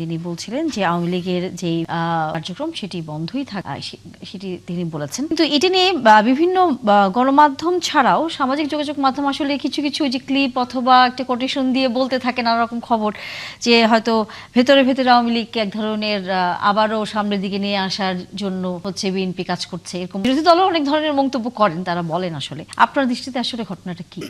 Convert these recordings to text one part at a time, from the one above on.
তিনি বলছিলেন যে আওয়ামী লীগের যে কার্যক্রম সেটি বন্ধই থাকে, সেটি তিনি বলেছেন। কিন্তু এটা নিয়ে বিভিন্ন গণমাধ্যম ছাড়াও সামাজিক যোগাযোগ মাধ্যম আসলে কিছু কিছু যে ক্লিপ অথবা একটা কোটেশন দিয়ে বলতে থাকে নানা রকম খবর, যে হয়তো ভেতরে ভেতরে আওয়ামী লীগকে এক ধরনের আবারও সামনের দিকে নিয়ে আসার জন্য হচ্ছে বিএনপি কাজ করছে, এরকম বিরোধী দলও অনেক ধরনের মন্তব্য করেন। তারা বলেন আসলে আপনার দৃষ্টিতে আসলে ঘটনাটা কি?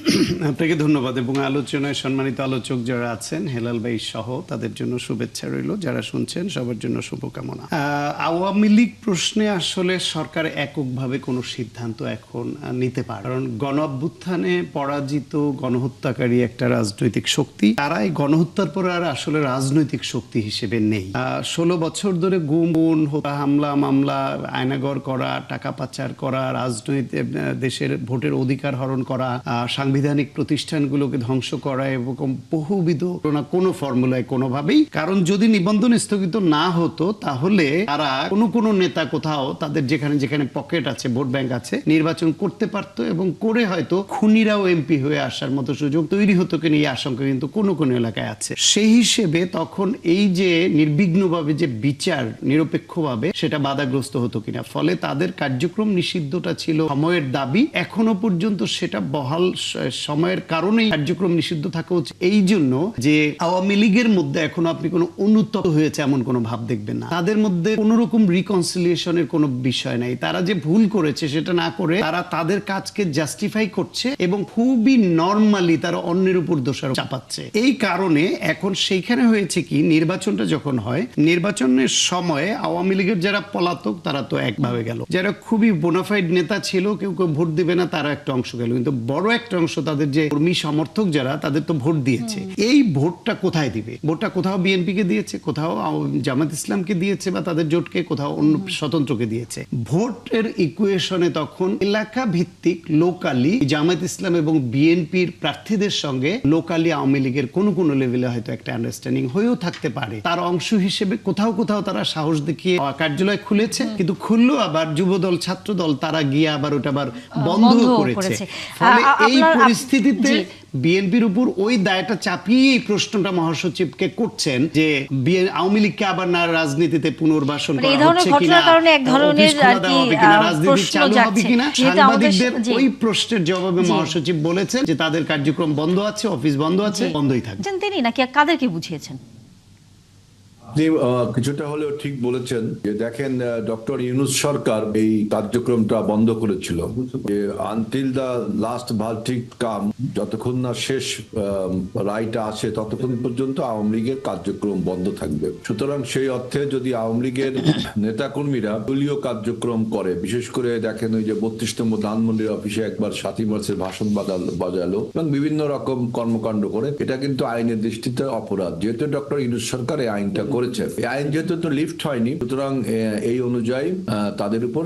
আপনাকে ধন্যবাদ এবং আলোচনায় সম্মানিত আলোচক যারা আছেন হেলাল ভাই সহ তাদের জন্য শুভেচ্ছা রইল, যারা শুনছেন সবার জন্য শুভকামনা। আওয়ামী লীগ প্রশ্নে আসলে সরকার এককভাবে কোনো সিদ্ধান্ত এখন নিতে পারে, কারণ গণ অভ্যুত্থানে পরাজিত গণহত্যাকারী একটা রাজনৈতিক শক্তি, তারাই গণহত্যার পর আর আসলে রাজনৈতিক শক্তি হিসেবে নেই। 16 বছর ধরে গুম হামলা মামলা, আয়নাগর করা, টাকা পাচার করা, রাজনৈতিক দেশের ভোটের অধিকার হরণ করা, সাংবিধানিক প্রতিষ্ঠানগুলোকে ধ্বংস করা এবং বহুবিধ কোনো ফর্মুলায় কোনোভাবেই, কারণ যদি নিবন্ধন স্থগিত না হতো তাহলে তারা কোনো নেতা কোথাও তাদের যেখানে যেখানে পকেট আছে, ভোট ব্যাংক আছে, নির্বাচন করতে পারতো এবং করে হয়তো খুনিরাও এমপি হয়ে আসার মতো সুযোগ তৈরি হতো কিনা এই আশঙ্কা কিন্তু কোনো এলাকায় আছে। সেই হিসেবে তখন এই যে নির্বিঘ্নভাবে যে বিচার নিরপেক্ষভাবে সেটা বাধাগ্রস্ত হতো কিনা, ফলে তাদের কার্যক্রম নিষিদ্ধটা ছিল সময়ের দাবি, এখনো পর্যন্ত সেটা বহাল সময়ের কারণেই কার্যক্রম নিষিদ্ধ থাকা উচিত। এই জন্য যে আওয়ামী লীগের মধ্যে এখনো আপনি কোনো অনুতপ্ত হয়েছে এমন কোনো ভাব দেখবেন না, তাদের মধ্যে কোনো রকম রিকনসিলিয়েশনের কোনো বিষয় নাই। তারা যে ভুল করেছে সেটা না করে তারা তাদের কাজকে জাস্টিফাই করছে এবং খুবই নরমালি তারা অন্যের উপর দোষারোপ চাপাচ্ছে। এই কারণে এখন সেইখানে হয়েছে কি, নির্বাচনটা যখন হয়, নির্বাচনের সময়ে আওয়ামী লীগের যারা পলাতক তারা তো একভাবে গেল, যারা খুবই বোনাফাইড নেতা ছিল কেউ কেউ ভোট দিবে না তারা একটা অংশ গেল, কিন্তু বড় একটা অংশ তাদের যে কর্মী সমর্থক যারা তাদের তো ভোট দিয়েছে। এই ভোটটা কোথায় দিবে? ভোটটা কোথাও বিএনপি কে দিয়েছে, কোথাও জামাত ইসলামকে দিয়েছে বা তাদের জোটকে, কোথাও অন্য স্বতন্ত্রকে দিয়েছে। ভোটের ইকুয়েশনে তখন এলাকা ভিত্তিক লোকালি জামাত ইসলাম এবং বিএনপির প্রার্থীদের সঙ্গে লোকালি আওয়ামী লীগের কোনো লেভেলে হয়তো একটা আন্ডারস্ট্যান্ডিং হয়েও থাকতে পারে। তার অংশ হিসেবে কোথাও কোথাও তারা সাহস দেখিয়ে কার্যালয় খুলেছে, কিন্তু খুললো আবার যুবদল ছাত্রদল তারা গিয়ে আবার ওটা আবার বন্ধ করেছে। ফলে এই পরিস্থিতিতে বিএনপির উপর ওই দায়টা চাপিয়ে এই প্রশ্নটা মহাসচিবকে করছেন যে আওয়ামী লীগকে আবার না রাজনীতিতে পুনর্বাসন করা হচ্ছে কিনা, রাজনীতি চালু হবে কিনা। সাংবাদিকদের ওই প্রশ্নের জবাবে মহাসচিব বলেছেন যে তাদের কার্যক্রম বন্ধ আছে, অফিস বন্ধ আছে, বন্ধই থাকবে। তিনি নাকি কাদেরকে বুঝিয়েছেন? আপনি কিছুটা হলেও ঠিক বলেছেন যে দেখেন, ডক্টর ইউনূস সরকার এই কার্যক্রমটা বন্ধ করেছিল যে আনটিল দ্য লাস্ট ভার্ডিক্ট কাম, যতক্ষণ না শেষ রায়টা আসে ততক্ষণ পর্যন্ত আওয়ামী লীগের কার্যক্রম বন্ধ থাকবে। সুতরাং সেই অর্থে যদি আওয়ামী লীগের নেতাকর্মীরা দলীয় কার্যক্রম করে, বিশেষ করে দেখেন ওই যে 32 নম্বর ধানমন্ডির অফিসে একবার 7ই মার্চের ভাষণ বাজালো এবং বিভিন্ন রকম কর্মকাণ্ড করে, এটা কিন্তু আইনের দৃষ্টিতে অপরাধ। যেহেতু ডক্টর ইউনূস সরকার এই আইনটা করেছে, এই আইন যেহেতু তো লিফট হয়নি, সুতরাং এই অনুযায়ী তাদের উপর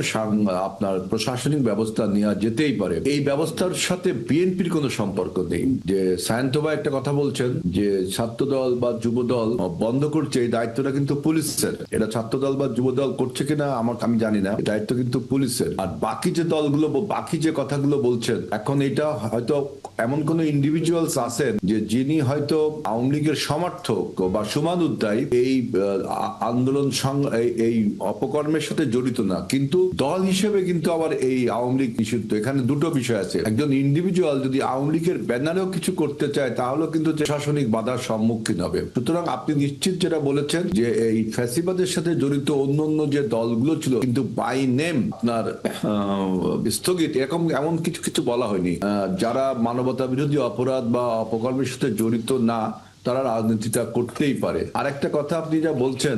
আপনার প্রশাসনিক ব্যবস্থা নেওয়া যেতেই পারে। এই ব্যবস্থার সাথে বিএনপির কোনো সম্পর্ক নেই। যে সায়ন্তবা একটা কথা বলছেন যে ছাত্রদল বা যুবদল বন্ধ করছে, এই দায়িত্বটা কিন্তু পুলিশের। এটা ছাত্রদল বা যুবদল করছে কিনা আমি জানি না, দায়িত্ব কিন্তু পুলিশের। আর বাকি যে দলগুলো, বাকি যে কথাগুলো বলছেন, এখন এটা হয়তো এমন কোন ইন্ডিভিজুয়ালস আছেন যে যিনি হয়তো আওয়ামী লীগের সমর্থক বা সমানুদ্দায়ী, এই আন্দোলন এই অপকর্মের সাথে জড়িত না, কিন্তু দল হিসেবে কিন্তু আবার এই আওয়ামী লীগ নিষিদ্ধ। এখানে দুটো বিষয় আছে। একজন ইন্ডিভিজুয়াল যদি আওয়ামী লীগের ব্যানারেও কিছু করতে চায় তাহলে কিন্তু প্রশাসনিক বাধার সম্মুখীন হবে। সুতরাং আপনি নিশ্চিত যেটা বলেছেন যে এই ফ্যাসিবাদের সাথে জড়িত অন্য যে দলগুলো ছিল কিন্তু বাই নেম আপনার স্থগিত, এমন কিছু বলা হয়নি। যারা মানবতা বিরোধী অপরাধ বা অপকর্মের সাথে জড়িত না, তারা রাজনীতিটা করতেই পারে। আর একটা কথা আপনি যা বলছেন